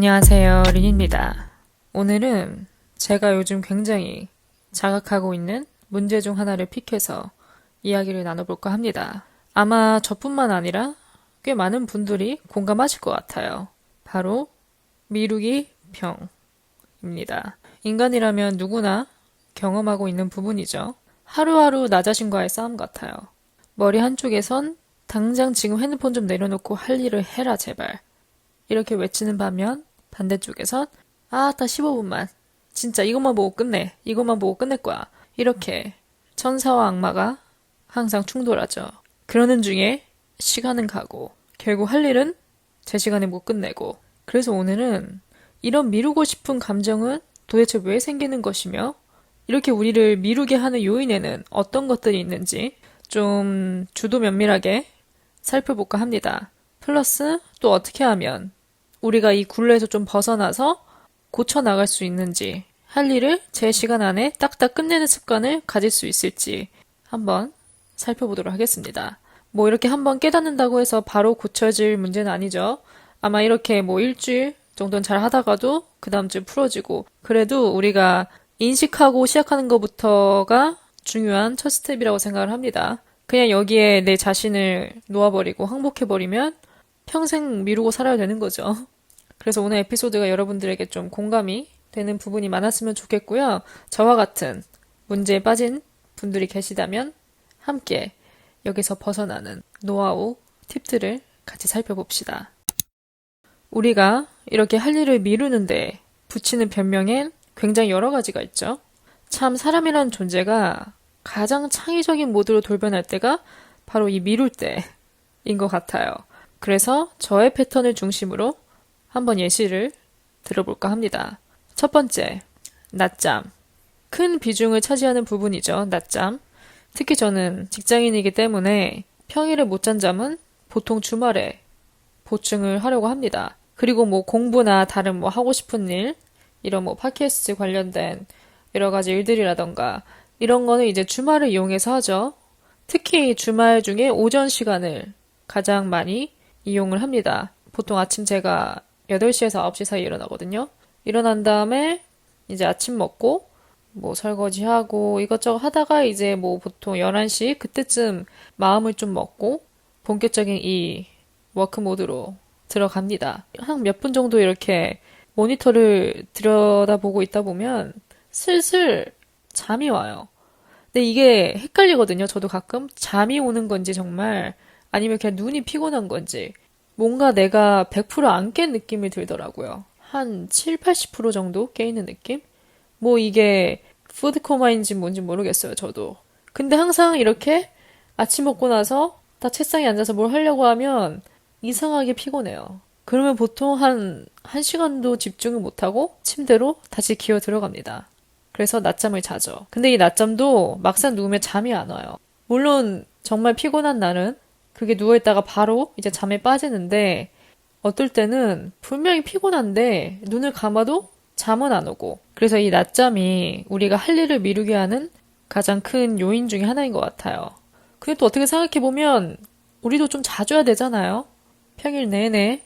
안녕하세요, 린입니다. 오늘은 제가 요즘 굉장히 자각하고 있는 문제 중 하나를 픽해서 이야기를 나눠볼까 합니다. 아마 저뿐만 아니라 꽤 많은 분들이 공감하실 것 같아요. 바로 미루기 병입니다. 인간이라면 누구나 경험하고 있는 부분이죠. 하루하루 나 자신과의 싸움 같아요. 머리 한쪽에선 당장 지금 핸드폰 좀 내려놓고 할 일을 해라 제발. 이렇게 외치는 반면 반대쪽에선 딱 15분만 진짜 이것만 보고 끝내. 이것만 보고 끝낼 거야. 이렇게 천사와 악마가 항상 충돌하죠. 그러는 중에 시간은 가고 결국 할 일은 제 시간에 못 끝내고 그래서 오늘은 이런 미루고 싶은 감정은 도대체 왜 생기는 것이며 이렇게 우리를 미루게 하는 요인에는 어떤 것들이 있는지 좀 주도 면밀하게 살펴볼까 합니다. 플러스 또 어떻게 하면 우리가 이 굴레에서 좀 벗어나서 고쳐나갈 수 있는지 할 일을 제 시간 안에 딱딱 끝내는 습관을 가질 수 있을지 한번 살펴보도록 하겠습니다. 뭐 이렇게 한번 깨닫는다고 해서 바로 고쳐질 문제는 아니죠. 아마 이렇게 뭐 일주일 정도는 잘 하다가도 그 다음 주에 풀어지고 그래도 우리가 인식하고 시작하는 것부터가 중요한 첫 스텝이라고 생각을 합니다. 그냥 여기에 내 자신을 놓아버리고 항복해버리면 평생 미루고 살아야 되는 거죠. 그래서 오늘 에피소드가 여러분들에게 좀 공감이 되는 부분이 많았으면 좋겠고요. 저와 같은 문제에 빠진 분들이 계시다면 함께 여기서 벗어나는 노하우, 팁들을 같이 살펴봅시다. 우리가 이렇게 할 일을 미루는데 붙이는 변명엔 굉장히 여러 가지가 있죠. 참 사람이란 존재가 가장 창의적인 모드로 돌변할 때가 바로 이 미룰 때인 것 같아요. 그래서 저의 패턴을 중심으로 한번 예시를 들어볼까 합니다. 첫 번째, 낮잠. 큰 비중을 차지하는 부분이죠, 낮잠. 특히 저는 직장인이기 때문에 평일에 못 잔 잠은 보통 주말에 보충을 하려고 합니다. 그리고 뭐 공부나 다른 뭐 하고 싶은 일, 이런 뭐 팟캐스트 관련된 여러 가지 일들이라던가 이런 거는 이제 주말을 이용해서 하죠. 특히 주말 중에 오전 시간을 가장 많이 이용을 합니다. 보통 아침 제가 8시에서 9시 사이에 일어나거든요. 일어난 다음에 이제 아침 먹고 뭐 설거지하고 이것저것 하다가 이제 뭐 보통 11시 그때쯤 마음을 좀 먹고 본격적인 이 워크 모드로 들어갑니다. 한 몇 분 정도 이렇게 모니터를 들여다보고 있다 보면 슬슬 잠이 와요. 근데 이게 헷갈리거든요. 저도 가끔 잠이 오는 건지 정말 아니면 그냥 눈이 피곤한 건지 뭔가 내가 100%안 깬 느낌이 들더라고요. 한 7, 80% 정도 깨있는 느낌? 뭐 이게 푸드코마인지 뭔지 모르겠어요, 저도. 근데 항상 이렇게 아침 먹고 나서 딱 책상에 앉아서 뭘 하려고 하면 이상하게 피곤해요. 그러면 보통 한 1시간도 집중을 못하고 침대로 다시 기어 들어갑니다. 그래서 낮잠을 자죠. 근데 이 낮잠도 막상 누우면 잠이 안 와요. 물론 정말 피곤한 날은 그게 누워있다가 바로 이제 잠에 빠지는데 어떨 때는 분명히 피곤한데 눈을 감아도 잠은 안 오고 그래서 이 낮잠이 우리가 할 일을 미루게 하는 가장 큰 요인 중에 하나인 것 같아요. 근데 또 어떻게 생각해보면 우리도 좀 자줘야 되잖아요. 평일 내내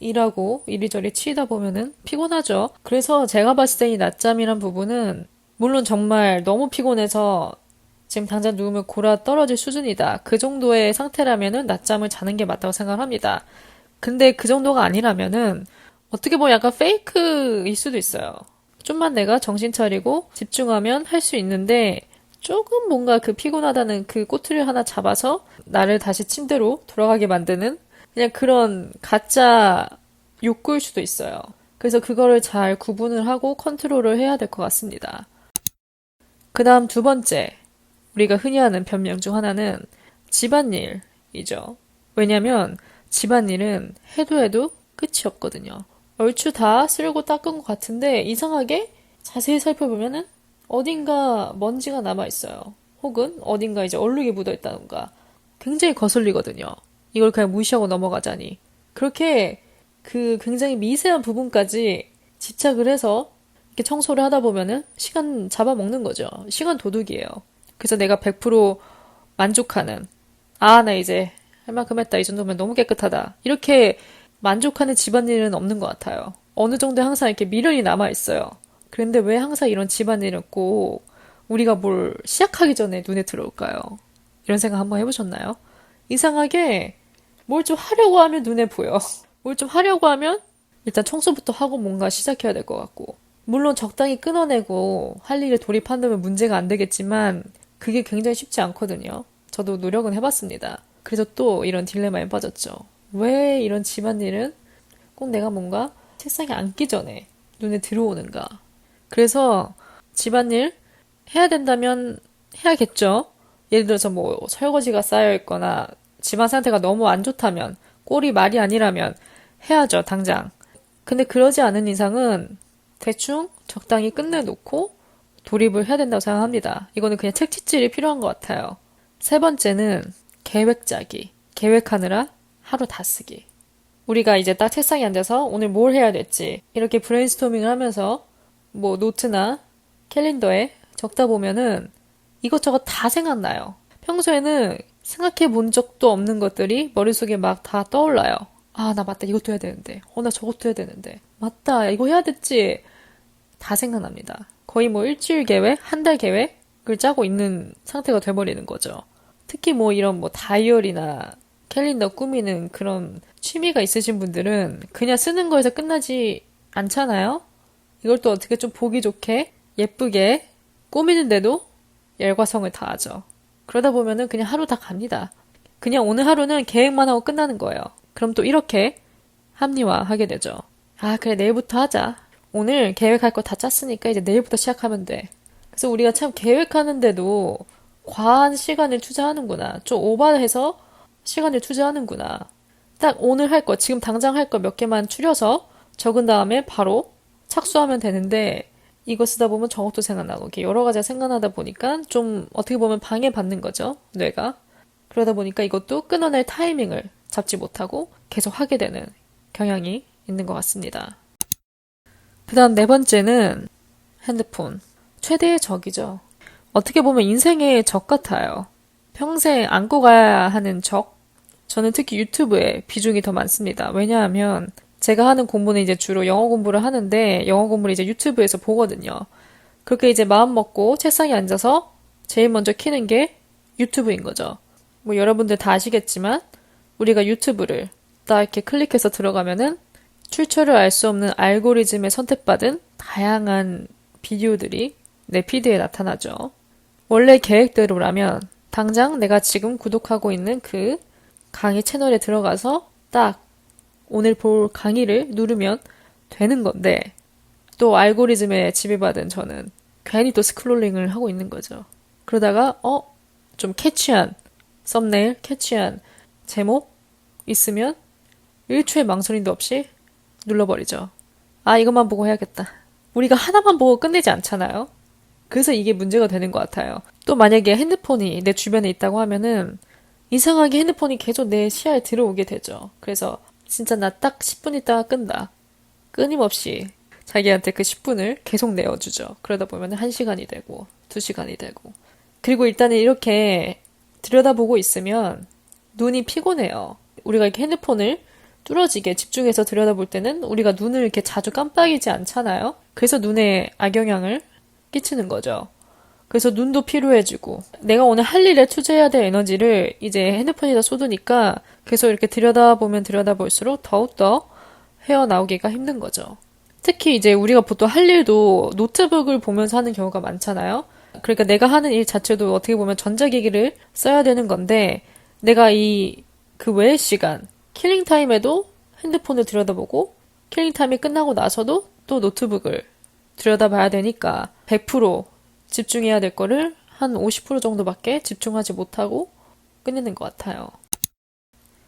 일하고 이리저리 치이다 보면은 피곤하죠. 그래서 제가 봤을 때 이 낮잠이란 부분은 물론 정말 너무 피곤해서 지금 당장 누우면 골아 떨어질 수준이다. 그 정도의 상태라면은 낮잠을 자는 게 맞다고 생각을 합니다. 근데 그 정도가 아니라면은 어떻게 보면 약간 페이크일 수도 있어요. 좀만 내가 정신 차리고 집중하면 할 수 있는데 조금 뭔가 그 피곤하다는 그 꼬투리를 하나 잡아서 나를 다시 침대로 돌아가게 만드는 그냥 그런 가짜 욕구일 수도 있어요. 그래서 그거를 잘 구분을 하고 컨트롤을 해야 될 것 같습니다. 그 다음 두 번째, 우리가 흔히 하는 변명 중 하나는 집안일이죠. 왜냐면 집안일은 해도 해도 끝이 없거든요. 얼추 다 쓸고 닦은 것 같은데 이상하게 자세히 살펴보면은 어딘가 먼지가 남아있어요. 혹은 어딘가 이제 얼룩이 묻어있다던가 굉장히 거슬리거든요. 이걸 그냥 무시하고 넘어가자니. 그렇게 그 굉장히 미세한 부분까지 집착을 해서 이렇게 청소를 하다 보면은 시간 잡아먹는 거죠. 시간 도둑이에요. 그래서 내가 100% 만족하는, 나 이제 할 만큼 했다. 이 정도면 너무 깨끗하다. 이렇게 만족하는 집안일은 없는 것 같아요. 어느 정도 항상 이렇게 미련이 남아있어요. 그런데 왜 항상 이런 집안일은 꼭 우리가 뭘 시작하기 전에 눈에 들어올까요? 이런 생각 한번 해보셨나요? 이상하게 뭘 좀 하려고 하면 눈에 보여. 뭘 좀 하려고 하면 일단 청소부터 하고 뭔가 시작해야 될 것 같고. 물론 적당히 끊어내고 할 일에 돌입한다면 문제가 안 되겠지만 그게 굉장히 쉽지 않거든요. 저도 노력은 해봤습니다. 그래서 또 이런 딜레마에 빠졌죠. 왜 이런 집안일은 꼭 내가 뭔가 책상에 앉기 전에 눈에 들어오는가. 그래서 집안일 해야 된다면 해야겠죠. 예를 들어서 뭐 설거지가 쌓여 있거나 집안 상태가 너무 안 좋다면 꼴이 말이 아니라면 해야죠, 당장. 근데 그러지 않은 이상은 대충 적당히 끝내놓고 돌입을 해야 된다고 생각합니다. 이거는 그냥 책짓질이 필요한 것 같아요. 세 번째는 계획 짜기. 계획하느라 하루 다 쓰기. 우리가 이제 딱 책상에 앉아서 오늘 뭘 해야 될지 이렇게 브레인스토밍을 하면서 뭐 노트나 캘린더에 적다 보면은 이것저것 다 생각나요. 평소에는 생각해 본 적도 없는 것들이 머릿속에 막 다 떠올라요. 아, 나 맞다. 이것도 해야 되는데. 나 저것도 해야 되는데. 맞다. 이거 해야 됐지. 다 생각납니다. 거의 뭐 일주일 계획, 한 달 계획을 짜고 있는 상태가 돼버리는 거죠. 특히 뭐 이런 뭐 다이어리나 캘린더 꾸미는 그런 취미가 있으신 분들은 그냥 쓰는 거에서 끝나지 않잖아요? 이걸 또 어떻게 좀 보기 좋게 예쁘게 꾸미는데도 열과성을 다하죠. 그러다 보면은 그냥 하루 다 갑니다. 그냥 오늘 하루는 계획만 하고 끝나는 거예요. 그럼 또 이렇게 합리화하게 되죠. 아, 그래, 내일부터 하자. 오늘 계획할 거 다 짰으니까 이제 내일부터 시작하면 돼. 그래서 우리가 참 계획하는데도 과한 시간을 투자하는구나. 좀 오버해서 시간을 투자하는구나. 딱 오늘 할 거, 지금 당장 할 거 몇 개만 추려서 적은 다음에 바로 착수하면 되는데 이거 쓰다 보면 저것도 생각나고 이렇게 여러 가지가 생각나다 보니까 좀 어떻게 보면 방해받는 거죠, 뇌가. 그러다 보니까 이것도 끊어낼 타이밍을 잡지 못하고 계속 하게 되는 경향이 있는 것 같습니다. 그 다음 네 번째는 핸드폰. 최대의 적이죠. 어떻게 보면 인생의 적 같아요. 평생 안고 가야 하는 적? 저는 특히 유튜브에 비중이 더 많습니다. 왜냐하면 제가 하는 공부는 이제 주로 영어 공부를 하는데 영어 공부를 이제 유튜브에서 보거든요. 그렇게 이제 마음 먹고 책상에 앉아서 제일 먼저 키는 게 유튜브인 거죠. 뭐 여러분들 다 아시겠지만 우리가 유튜브를 딱 이렇게 클릭해서 들어가면은 출처를 알 수 없는 알고리즘에 선택받은 다양한 비디오들이 내 피드에 나타나죠. 원래 계획대로라면 당장 내가 지금 구독하고 있는 그 강의 채널에 들어가서 딱 오늘 볼 강의를 누르면 되는 건데 또 알고리즘에 지배받은 저는 괜히 또 스크롤링을 하고 있는 거죠. 그러다가 좀 캐치한 썸네일, 캐치한 제목 있으면 1초의 망설임도 없이 눌러버리죠. 아, 이것만 보고 해야겠다. 우리가 하나만 보고 끝내지 않잖아요. 그래서 이게 문제가 되는 것 같아요. 또 만약에 핸드폰이 내 주변에 있다고 하면은 이상하게 핸드폰이 계속 내 시야에 들어오게 되죠. 그래서 진짜 나 딱 10분 있다가 끈다. 끊임없이 자기한테 그 10분을 계속 내어주죠. 그러다 보면 1시간이 되고 2시간이 되고 그리고 일단은 이렇게 들여다보고 있으면 눈이 피곤해요. 우리가 이렇게 핸드폰을 뚫어지게 집중해서 들여다볼 때는 우리가 눈을 이렇게 자주 깜빡이지 않잖아요. 그래서 눈에 악영향을 끼치는 거죠. 그래서 눈도 피로해지고 내가 오늘 할 일에 투자해야 될 에너지를 이제 핸드폰에다 쏟으니까 계속 이렇게 들여다보면 들여다볼수록 더욱더 헤어나오기가 힘든 거죠. 특히 이제 우리가 보통 할 일도 노트북을 보면서 하는 경우가 많잖아요. 그러니까 내가 하는 일 자체도 어떻게 보면 전자기기를 써야 되는 건데 내가 그 외의 시간 킬링타임에도 핸드폰을 들여다보고 킬링타임이 끝나고 나서도 또 노트북을 들여다봐야 되니까 100% 집중해야 될 거를 한 50% 정도밖에 집중하지 못하고 끝내는 것 같아요.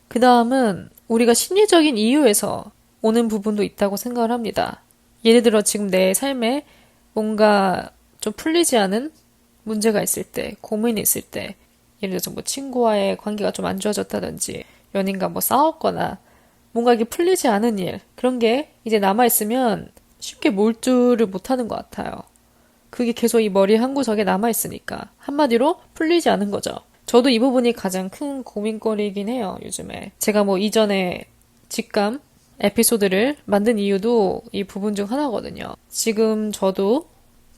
그 다음은 우리가 심리적인 이유에서 오는 부분도 있다고 생각을 합니다. 예를 들어 지금 내 삶에 뭔가 좀 풀리지 않은 문제가 있을 때, 고민이 있을 때, 예를 들어서 뭐 친구와의 관계가 좀 안 좋아졌다든지, 연인과 뭐 싸웠거나, 뭔가 이게 풀리지 않은 일, 그런 게 이제 남아있으면 쉽게 몰두를 못하는 것 같아요. 그게 계속 이 머리 한 구석에 남아있으니까. 한마디로 풀리지 않은 거죠. 저도 이 부분이 가장 큰 고민거리이긴 해요, 요즘에. 제가 뭐 이전에 직감, 에피소드를 만든 이유도 이 부분 중 하나거든요. 지금 저도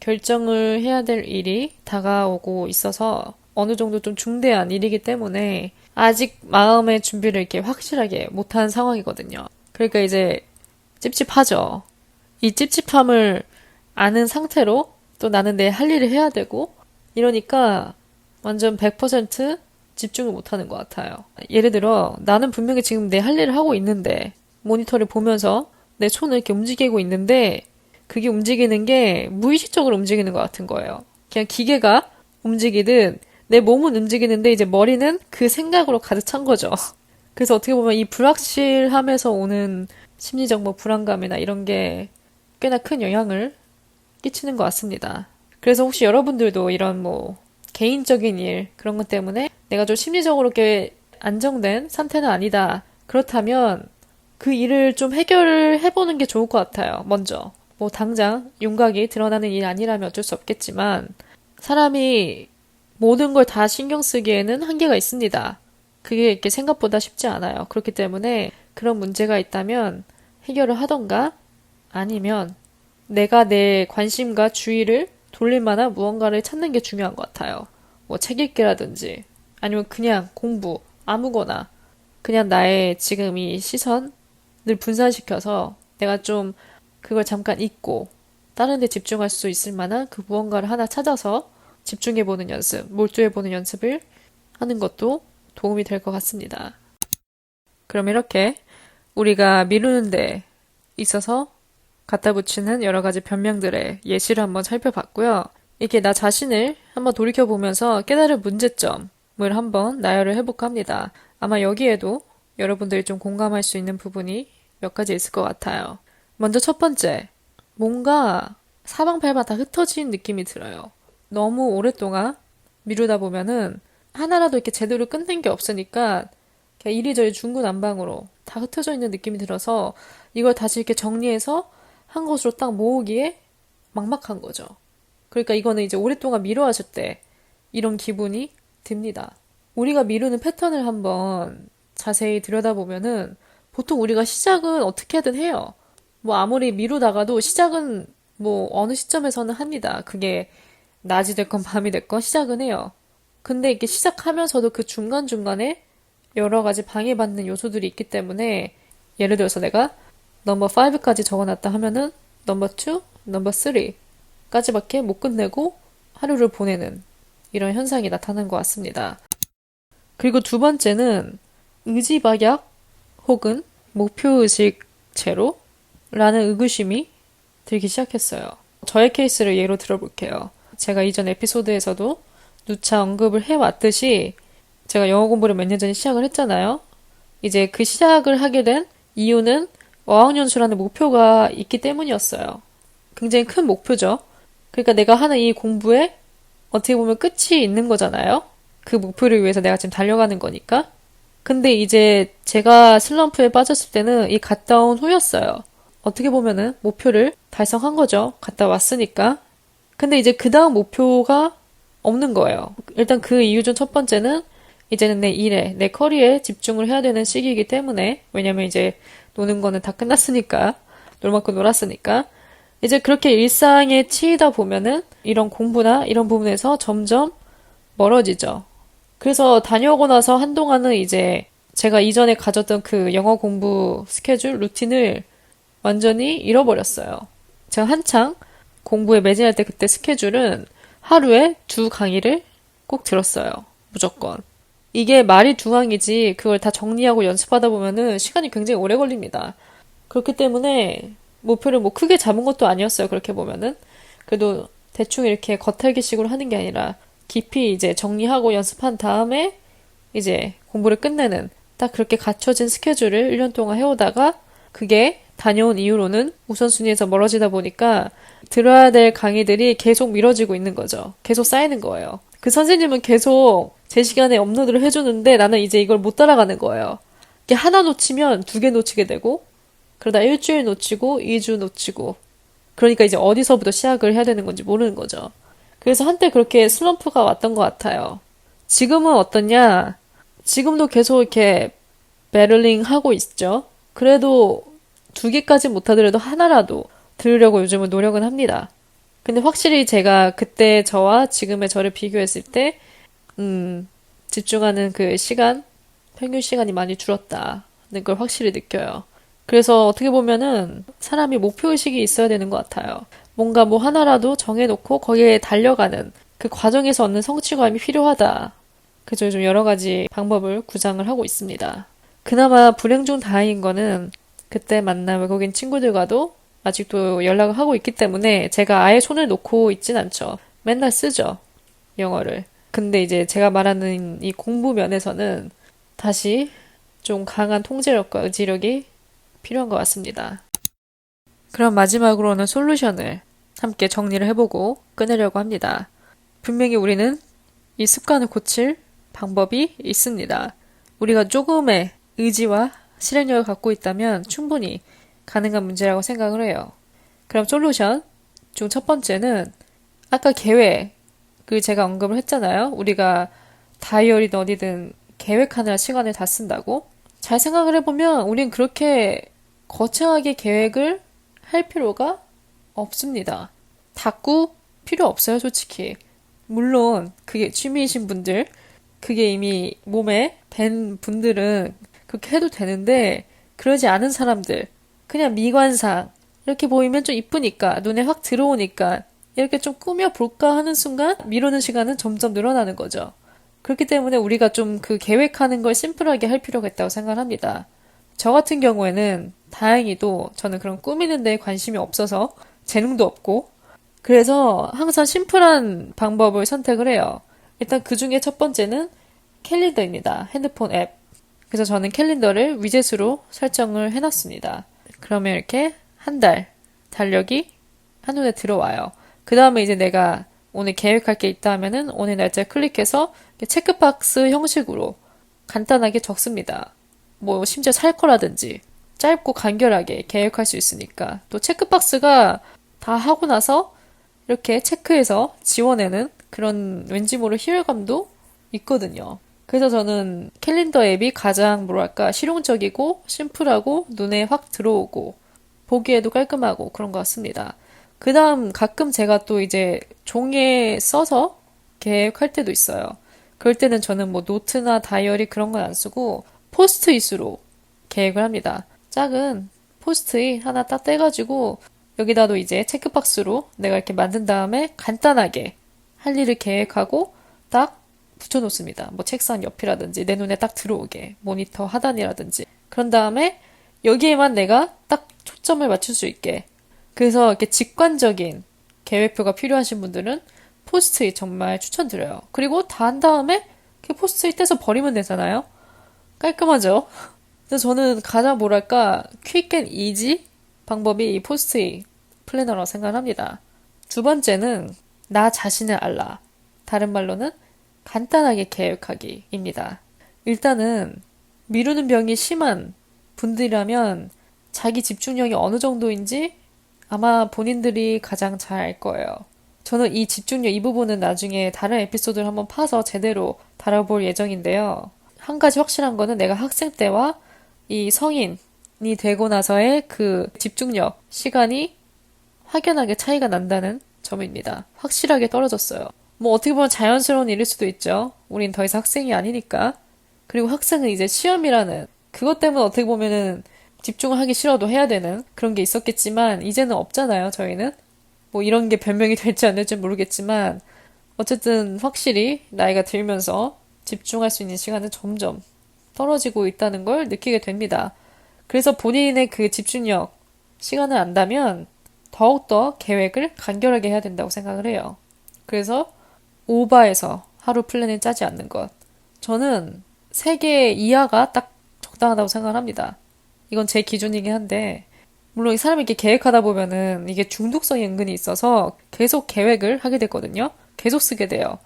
결정을 해야 될 일이 다가오고 있어서 어느 정도 좀 중대한 일이기 때문에 아직 마음의 준비를 이렇게 확실하게 못한 상황이거든요. 그러니까 이제 찝찝하죠. 이 찝찝함을 아는 상태로 또 나는 내 할 일을 해야 되고 이러니까 완전 100% 집중을 못하는 것 같아요. 예를 들어 나는 분명히 지금 내 할 일을 하고 있는데 모니터를 보면서 내 손을 이렇게 움직이고 있는데 그게 움직이는 게 무의식적으로 움직이는 것 같은 거예요. 그냥 기계가 움직이든 내 몸은 움직이는데 이제 머리는 그 생각으로 가득 찬 거죠. 그래서 어떻게 보면 이 불확실함에서 오는 심리적 뭐 불안감이나 이런 게 꽤나 큰 영향을 끼치는 것 같습니다. 그래서 혹시 여러분들도 이런 뭐 개인적인 일 그런 것 때문에 내가 좀 심리적으로 꽤 안정된 상태는 아니다. 그렇다면 그 일을 좀 해결을 해보는 게 좋을 것 같아요. 먼저. 뭐 당장 윤곽이 드러나는 일 아니라면 어쩔 수 없겠지만 사람이 모든 걸 다 신경 쓰기에는 한계가 있습니다. 그게 이렇게 생각보다 쉽지 않아요. 그렇기 때문에 그런 문제가 있다면 해결을 하던가 아니면 내가 내 관심과 주의를 돌릴 만한 무언가를 찾는 게 중요한 것 같아요. 뭐 책 읽기라든지 아니면 그냥 공부, 아무거나 그냥 나의 지금 이 시선을 분산시켜서 내가 좀 그걸 잠깐 잊고 다른 데 집중할 수 있을 만한 그 무언가를 하나 찾아서 집중해보는 연습, 몰두해보는 연습을 하는 것도 도움이 될 것 같습니다. 그럼 이렇게 우리가 미루는 데 있어서 갖다 붙이는 여러 가지 변명들의 예시를 한번 살펴봤고요. 이렇게 나 자신을 한번 돌이켜보면서 깨달을 문제점을 한번 나열을 해볼까 합니다. 아마 여기에도 여러분들이 좀 공감할 수 있는 부분이 몇 가지 있을 것 같아요. 먼저 첫 번째, 뭔가 사방팔방 다 흩어진 느낌이 들어요. 너무 오랫동안 미루다 보면은 하나라도 이렇게 제대로 끝낸 게 없으니까 그냥 이리저리 중구난방으로 다 흩어져 있는 느낌이 들어서 이걸 다시 이렇게 정리해서 한 곳으로 딱 모으기에 막막한 거죠. 그러니까 이거는 이제 오랫동안 미뤄왔을 때 이런 기분이 듭니다. 우리가 미루는 패턴을 한번 자세히 들여다보면은 보통 우리가 시작은 어떻게든 해요. 뭐 아무리 미루다가도 시작은 뭐 어느 시점에서는 합니다. 그게 낮이 됐건 밤이 됐건 시작은 해요. 근데 이렇게 시작하면서도 그 중간중간에 여러 가지 방해받는 요소들이 있기 때문에 예를 들어서 내가 넘버 5까지 적어놨다 하면은 넘버 2, 넘버 3까지밖에 못 끝내고 하루를 보내는 이런 현상이 나타난 것 같습니다. 그리고 두 번째는 의지박약 혹은 목표의식 제로 라는 의구심이 들기 시작했어요. 저의 케이스를 예로 들어볼게요. 제가 이전 에피소드에서도 누차 언급을 해왔듯이 제가 영어 공부를 몇 년 전에 시작을 했잖아요. 이제 그 시작을 하게 된 이유는 어학연수라는 목표가 있기 때문이었어요. 굉장히 큰 목표죠. 그러니까 내가 하는 이 공부에 어떻게 보면 끝이 있는 거잖아요. 그 목표를 위해서 내가 지금 달려가는 거니까. 근데 이제 제가 슬럼프에 빠졌을 때는 이 갔다 온 후였어요. 어떻게 보면은 목표를 달성한 거죠. 갔다 왔으니까. 근데 이제 그 다음 목표가 없는 거예요. 일단 그 이유 중 첫 번째는 이제는 내 일에, 내 커리어에 집중을 해야 되는 시기이기 때문에, 왜냐면 이제 노는 거는 다 끝났으니까, 놀 만큼 놀았으니까, 이제 그렇게 일상에 치이다 보면은 이런 공부나 이런 부분에서 점점 멀어지죠. 그래서 다녀오고 나서 한동안은 이제 제가 이전에 가졌던 그 영어 공부 스케줄, 루틴을 완전히 잃어버렸어요. 제가 한창 공부에 매진할 때 그때 스케줄은 하루에 2강의를 꼭 들었어요. 무조건. 이게 말이 두 강이지 그걸 다 정리하고 연습하다 보면은 시간이 굉장히 오래 걸립니다. 그렇기 때문에 목표를 뭐 크게 잡은 것도 아니었어요. 그렇게 보면은. 그래도 대충 이렇게 겉핥기식으로 하는 게 아니라 깊이 이제 정리하고 연습한 다음에 이제 공부를 끝내는 딱 그렇게 갖춰진 스케줄을 1년 동안 해오다가 그게 다녀온 이후로는 우선순위에서 멀어지다 보니까 들어야 될 강의들이 계속 미뤄지고 있는 거죠. 계속 쌓이는 거예요. 그 선생님은 계속 제 시간에 업로드를 해주는데 나는 이제 이걸 못 따라가는 거예요. 이게 하나 놓치면 2개 놓치게 되고 그러다 일주일 놓치고 2주 놓치고 그러니까 이제 어디서부터 시작을 해야 되는 건지 모르는 거죠. 그래서 한때 그렇게 슬럼프가 왔던 것 같아요. 지금은 어떠냐? 지금도 계속 이렇게 배럴링 하고 있죠. 그래도 두 개까지 못하더라도 하나라도 들으려고 요즘은 노력은 합니다. 근데 확실히 제가 그때 저와 지금의 저를 비교했을 때, 집중하는 그 시간, 평균 시간이 많이 줄었다는 걸 확실히 느껴요. 그래서 어떻게 보면은 사람이 목표의식이 있어야 되는 것 같아요. 뭔가 뭐 하나라도 정해놓고 거기에 달려가는 그 과정에서 얻는 성취감이 필요하다. 그래서 요즘 여러 가지 방법을 구상을 하고 있습니다. 그나마 불행 중 다행인 거는 그때 만난 외국인 친구들과도 아직도 연락을 하고 있기 때문에 제가 아예 손을 놓고 있진 않죠. 맨날 쓰죠. 영어를. 근데 이제 제가 말하는 이 공부 면에서는 다시 좀 강한 통제력과 의지력이 필요한 것 같습니다. 그럼 마지막으로는 솔루션을 함께 정리를 해보고 끊으려고 합니다. 분명히 우리는 이 습관을 고칠 방법이 있습니다. 우리가 조금의 의지와 실행력을 갖고 있다면 충분히 가능한 문제라고 생각을 해요. 그럼 솔루션 중 첫 번째는 아까 계획을 제가 언급을 했잖아요. 우리가 다이어리든 어디든 계획하느라 시간을 다 쓴다고. 잘 생각을 해보면 우린 그렇게 거창하게 계획을 할 필요가 없습니다. 다꾸 필요 없어요, 솔직히. 물론 그게 취미이신 분들, 그게 이미 몸에 밴 분들은 그렇게 해도 되는데 그러지 않은 사람들, 그냥 미관상 이렇게 보이면 좀 이쁘니까 눈에 확 들어오니까 이렇게 좀 꾸며볼까 하는 순간 미루는 시간은 점점 늘어나는 거죠. 그렇기 때문에 우리가 좀 그 계획하는 걸 심플하게 할 필요가 있다고 생각합니다. 저 같은 경우에는 다행히도 저는 그런 꾸미는 데에 관심이 없어서 재능도 없고 그래서 항상 심플한 방법을 선택을 해요. 일단 그 중에 첫 번째는 캘린더입니다. 핸드폰 앱. 그래서 저는 캘린더를 위젯으로 설정을 해놨습니다. 그러면 이렇게 한 달 달력이 한눈에 들어와요. 그 다음에 이제 내가 오늘 계획할 게 있다 하면은 오늘 날짜 클릭해서 체크박스 형식으로 간단하게 적습니다. 뭐 심지어 살 거라든지 짧고 간결하게 계획할 수 있으니까 또 체크박스가 다 하고 나서 이렇게 체크해서 지워내는 그런 왠지 모를 희열감도 있거든요. 그래서 저는 캘린더 앱이 가장 뭐랄까 실용적이고 심플하고 눈에 확 들어오고 보기에도 깔끔하고 그런 것 같습니다. 그 다음 가끔 제가 또 이제 종이에 써서 계획할 때도 있어요. 그럴 때는 저는 뭐 노트나 다이어리 그런 건 안 쓰고 포스트잇으로 계획을 합니다. 작은 포스트잇 하나 딱 떼가지고 여기다도 이제 체크박스로 내가 이렇게 만든 다음에 간단하게 할 일을 계획하고 딱 붙여놓습니다. 뭐 책상 옆이라든지 내 눈에 딱 들어오게 모니터 하단이라든지 그런 다음에 여기에만 내가 딱 초점을 맞출 수 있게 그래서 이렇게 직관적인 계획표가 필요하신 분들은 포스트잇 정말 추천드려요. 그리고 다 한 다음에 그 포스트잇 떼서 버리면 되잖아요. 깔끔하죠? 그래서 저는 가장 뭐랄까 퀵 앤 이지 방법이 이 포스트잇 플래너라고 생각합니다. 두 번째는 나 자신을 알라. 다른 말로는 간단하게 계획하기입니다. 일단은 미루는 병이 심한 분들이라면 자기 집중력이 어느 정도인지 아마 본인들이 가장 잘 알 거예요. 저는 이 집중력 이 부분은 나중에 다른 에피소드를 한번 파서 제대로 다뤄볼 예정인데요. 한 가지 확실한 거는 내가 학생 때와 이 성인이 되고 나서의 그 집중력, 시간이 확연하게 차이가 난다는 점입니다. 확실하게 떨어졌어요. 뭐 어떻게 보면 자연스러운 일일 수도 있죠. 우린 더 이상 학생이 아니니까. 그리고 학생은 이제 시험이라는 그것 때문에 어떻게 보면은 집중을 하기 싫어도 해야 되는 그런 게 있었겠지만 이제는 없잖아요, 저희는. 뭐 이런 게 변명이 될지 안 될지 모르겠지만 어쨌든 확실히 나이가 들면서 집중할 수 있는 시간은 점점 떨어지고 있다는 걸 느끼게 됩니다. 그래서 본인의 그 집중력, 시간을 안다면 더욱더 계획을 간결하게 해야 된다고 생각을 해요. 그래서 오버해서 하루 플랜을 짜지 않는 것. 저는 3개 이하가 딱 적당하다고 생각을 합니다. 이건 제 기준이긴 한데 물론 사람이 이렇게 계획하다 보면은 이게 중독성이 은근히 있어서 계속 계획을 하게 되거든요. 계속 쓰게 돼요.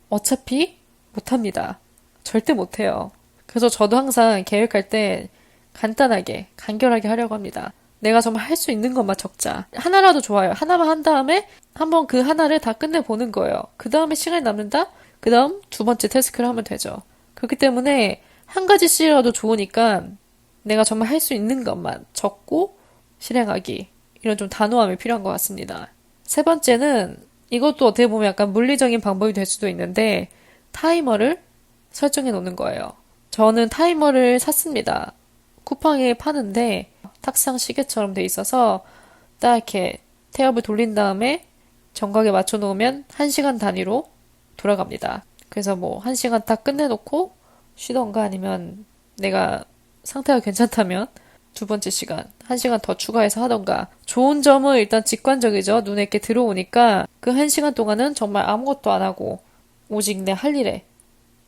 어차피 못합니다. 절대 못해요. 그래서 저도 항상 계획할 때 간단하게, 간결하게 하려고 합니다. 내가 정말 할 수 있는 것만 적자. 하나라도 좋아요. 하나만 한 다음에 한번 그 하나를 다 끝내보는 거예요. 그 다음에 시간이 남는다? 그 다음 두 번째 태스크를 하면 되죠. 그렇기 때문에 한 가지씩이라도 좋으니까 내가 정말 할 수 있는 것만 적고 실행하기. 이런 좀 단호함이 필요한 것 같습니다. 세 번째는 이것도 어떻게 보면 약간 물리적인 방법이 될 수도 있는데 타이머를 설정해 놓는 거예요. 저는 타이머를 샀습니다. 쿠팡에 파는데 탁상 시계처럼 돼 있어서 딱 이렇게 태엽을 돌린 다음에 정각에 맞춰 놓으면 1시간 단위로 돌아갑니다. 그래서 뭐 1시간 딱 끝내놓고 쉬던가 아니면 내가 상태가 괜찮다면 두 번째 시간, 1시간 더 추가해서 하던가. 좋은 점은 일단 직관적이죠. 눈에 이렇게 들어오니까 그 1시간 동안은 정말 아무것도 안 하고 오직 내 할 일에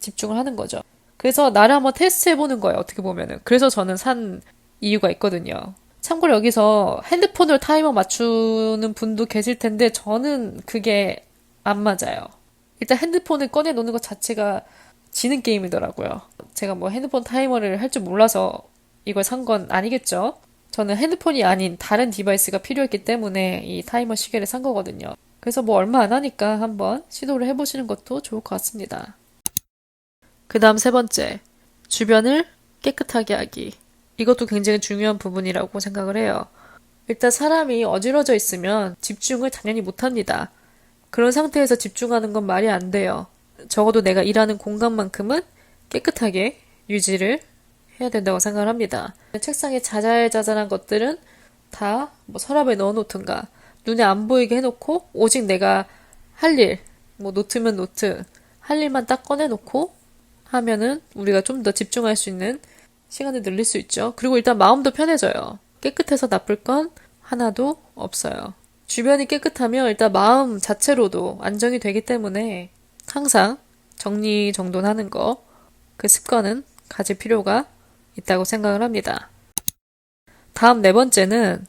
집중을 하는 거죠. 그래서 나를 한번 테스트 해보는 거예요. 어떻게 보면은. 그래서 저는 산 이유가 있거든요. 참고로 여기서 핸드폰으로 타이머 맞추는 분도 계실 텐데 저는 그게 안 맞아요. 일단 핸드폰을 꺼내 놓는 것 자체가 지는 게임이더라고요. 제가 뭐 핸드폰 타이머를 할 줄 몰라서 이걸 산 건 아니겠죠? 저는 핸드폰이 아닌 다른 디바이스가 필요했기 때문에 이 타이머 시계를 산 거거든요. 그래서 뭐 얼마 안 하니까 한번 시도를 해보시는 것도 좋을 것 같습니다. 그 다음 세 번째, 주변을 깨끗하게 하기. 이것도 굉장히 중요한 부분이라고 생각을 해요. 일단 사람이 어지러져 있으면 집중을 당연히 못합니다. 그런 상태에서 집중하는 건 말이 안 돼요. 적어도 내가 일하는 공간만큼은 깨끗하게 유지를 해야 된다고 생각을 합니다. 책상에 자잘자잘한 것들은 다 뭐 서랍에 넣어놓든가 눈에 안 보이게 해놓고 오직 내가 할 일, 뭐 노트면 노트, 할 일만 딱 꺼내놓고 하면은 우리가 좀 더 집중할 수 있는 시간을 늘릴 수 있죠. 그리고 일단 마음도 편해져요. 깨끗해서 나쁠 건 하나도 없어요. 주변이 깨끗하면 일단 마음 자체로도 안정이 되기 때문에 항상 정리정돈하는 거, 그 습관은 가질 필요가 있다고 생각을 합니다. 다음 네 번째는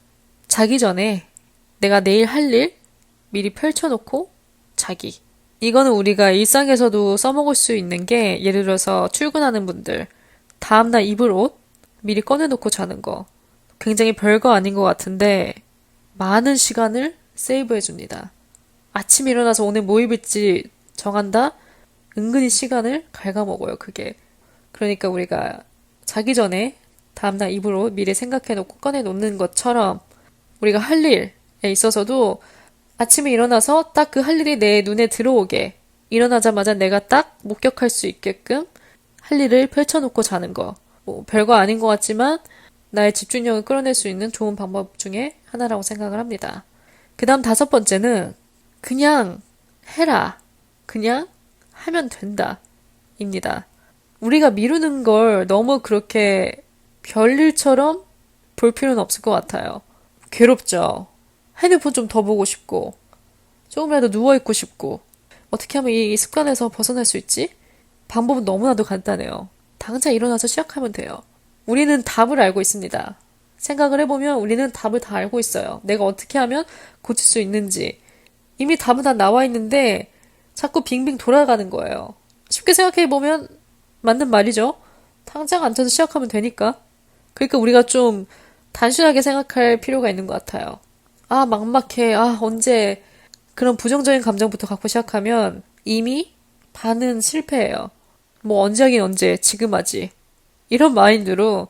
자기 전에 내가 내일 할 일 미리 펼쳐놓고 자기. 이거는 우리가 일상에서도 써먹을 수 있는 게 예를 들어서 출근하는 분들 다음날 입을 옷 미리 꺼내놓고 자는 거. 굉장히 별거 아닌 것 같은데 많은 시간을 세이브해줍니다. 아침에 일어나서 오늘 뭐 입을지 정한다? 은근히 시간을 갉아먹어요, 그게. 그러니까 우리가 자기 전에 다음날 입을 옷 미리 생각해놓고 꺼내놓는 것처럼 우리가 할 일에 있어서도 아침에 일어나서 딱 그 할 일이 내 눈에 들어오게 일어나자마자 내가 딱 목격할 수 있게끔 할 일을 펼쳐놓고 자는 거. 뭐 별거 아닌 것 같지만 나의 집중력을 끌어낼 수 있는 좋은 방법 중에 하나라고 생각을 합니다. 그 다음 다섯 번째는 그냥 해라. 그냥 하면 된다. 입니다. 우리가 미루는 걸 너무 그렇게 별일처럼 볼 필요는 없을 것 같아요. 괴롭죠. 핸드폰 좀 더 보고 싶고 조금이라도 누워있고 싶고 어떻게 하면 이 습관에서 벗어날 수 있지? 방법은 너무나도 간단해요. 당장 일어나서 시작하면 돼요. 우리는 답을 알고 있습니다. 생각을 해보면 우리는 답을 다 알고 있어요. 내가 어떻게 하면 고칠 수 있는지. 이미 답은 다 나와 있는데 자꾸 빙빙 돌아가는 거예요. 쉽게 생각해보면 맞는 말이죠. 당장 앉아서 시작하면 되니까. 그러니까 우리가 좀 단순하게 생각할 필요가 있는 것 같아요. 아, 막막해. 아, 언제. 그런 부정적인 감정부터 갖고 시작하면 이미 반은 실패해요. 뭐 언제 하긴 언제, 지금 하지. 이런 마인드로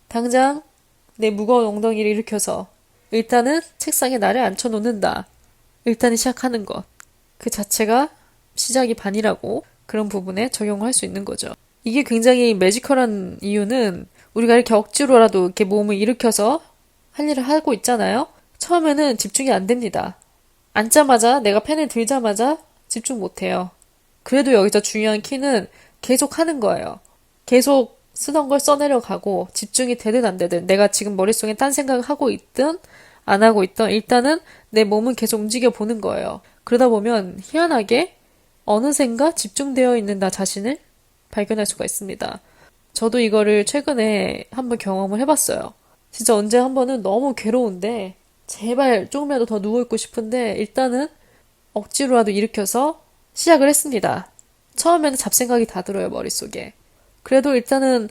당장 내 무거운 엉덩이를 일으켜서 일단은 책상에 나를 앉혀놓는다. 일단은 시작하는 것. 그 자체가 시작이 반이라고 그런 부분에 적용을 할 수 있는 거죠. 이게 굉장히 매지컬한 이유는 우리가 이렇게 억지로라도 이렇게 몸을 일으켜서 할 일을 하고 있잖아요. 처음에는 집중이 안 됩니다. 앉자마자 내가 펜을 들자마자 집중 못 해요. 그래도 여기서 중요한 키는 계속 하는 거예요. 계속 쓰던 걸 써내려가고 집중이 되든 안 되든 내가 지금 머릿속에 딴 생각을 하고 있든 안 하고 있든 일단은 내 몸은 계속 움직여 보는 거예요. 그러다 보면 희한하게 어느샌가 집중되어 있는 나 자신을 발견할 수가 있습니다. 저도 이거를 최근에 한번 경험을 해봤어요. 진짜 언제 한 번은 너무 괴로운데 제발 조금이라도 더 누워있고 싶은데 일단은 억지로라도 일으켜서 시작을 했습니다. 처음에는 잡생각이 다 들어요, 머릿속에. 그래도 일단은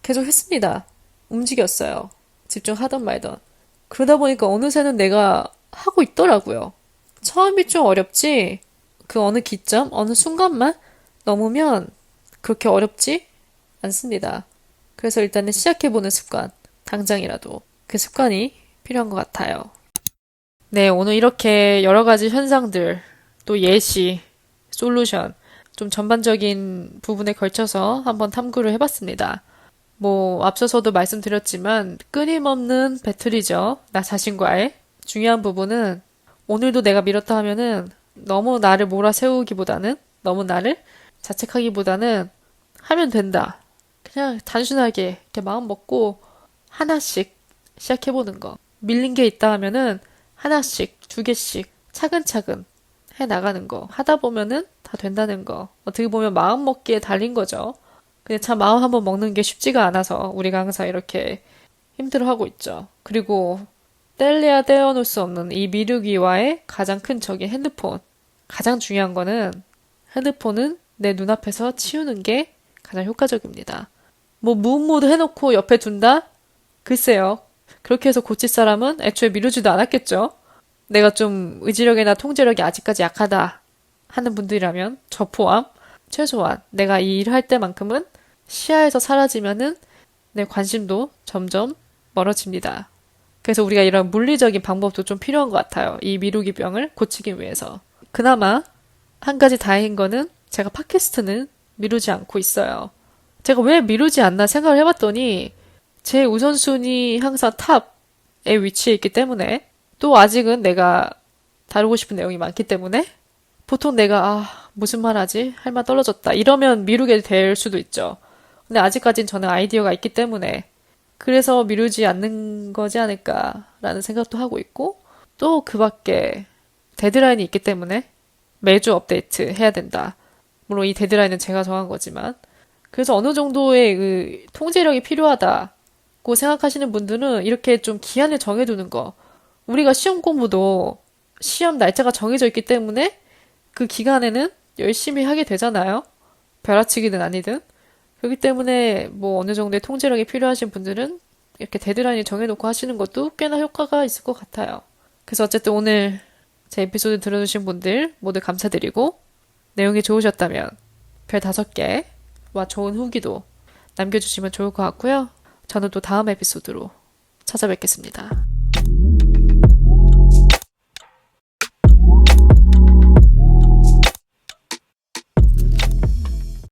계속 했습니다. 움직였어요. 집중하던 말던. 그러다 보니까 어느새는 내가 하고 있더라고요. 처음이 좀 어렵지, 그 어느 기점, 어느 순간만 넘으면 그렇게 어렵지 않습니다. 그래서 일단은 시작해보는 습관, 당장이라도 그 습관이 필요한 것 같아요. 네, 오늘 이렇게 여러 가지 현상들, 또 예시, 솔루션, 좀 전반적인 부분에 걸쳐서 한번 탐구를 해봤습니다. 뭐, 앞서서도 말씀드렸지만, 끊임없는 배틀이죠. 나 자신과의. 중요한 부분은, 오늘도 내가 밀었다 하면은, 너무 나를 몰아세우기보다는, 너무 나를 자책하기보다는, 하면 된다. 그냥 단순하게, 이렇게 마음 먹고, 하나씩 시작해보는 거. 밀린 게 있다 하면은, 하나씩, 두 개씩, 차근차근 해 나가는 거. 하다 보면은 다 된다는 거. 어떻게 보면 마음 먹기에 달린 거죠. 근데 참 마음 한번 먹는 게 쉽지가 않아서 우리가 항상 이렇게 힘들어하고 있죠. 그리고 뗄래야 떼어놓을 수 없는 이 미루기와의 가장 큰 적인 핸드폰. 가장 중요한 거는 핸드폰은 내 눈앞에서 치우는 게 가장 효과적입니다. 뭐 무음모드 해놓고 옆에 둔다? 글쎄요. 그렇게 해서 고칠 사람은 애초에 미루지도 않았겠죠. 내가 좀 의지력이나 통제력이 아직까지 약하다 하는 분들이라면 저 포함 최소한 내가 이 일을 할 때만큼은 시야에서 사라지면은 내 관심도 점점 멀어집니다. 그래서 우리가 이런 물리적인 방법도 좀 필요한 것 같아요. 이 미루기 병을 고치기 위해서. 그나마 한 가지 다행인 거는 제가 팟캐스트는 미루지 않고 있어요. 제가 왜 미루지 않나 생각을 해봤더니 제 우선순위 항상 탑에 위치해 있기 때문에 또 아직은 내가 다루고 싶은 내용이 많기 때문에 보통 내가 무슨 말 하지? 할 말 떨어졌다. 이러면 미루게 될 수도 있죠. 근데 아직까진 저는 아이디어가 있기 때문에 그래서 미루지 않는 거지 않을까라는 생각도 하고 있고 또 그 밖에 데드라인이 있기 때문에 매주 업데이트 해야 된다. 물론 이 데드라인은 제가 정한 거지만 그래서 어느 정도의 그 통제력이 필요하다고 생각하시는 분들은 이렇게 좀 기한을 정해두는 거. 우리가 시험 공부도 시험 날짜가 정해져 있기 때문에 그 기간에는 열심히 하게 되잖아요. 벼락치기든 아니든. 그렇기 때문에 뭐 어느 정도의 통제력이 필요하신 분들은 이렇게 데드라인을 정해놓고 하시는 것도 꽤나 효과가 있을 것 같아요. 그래서 어쨌든 오늘 제 에피소드 들어주신 분들 모두 감사드리고 내용이 좋으셨다면 별 5개와 좋은 후기도 남겨주시면 좋을 것 같고요. 저는 또 다음 에피소드로 찾아뵙겠습니다.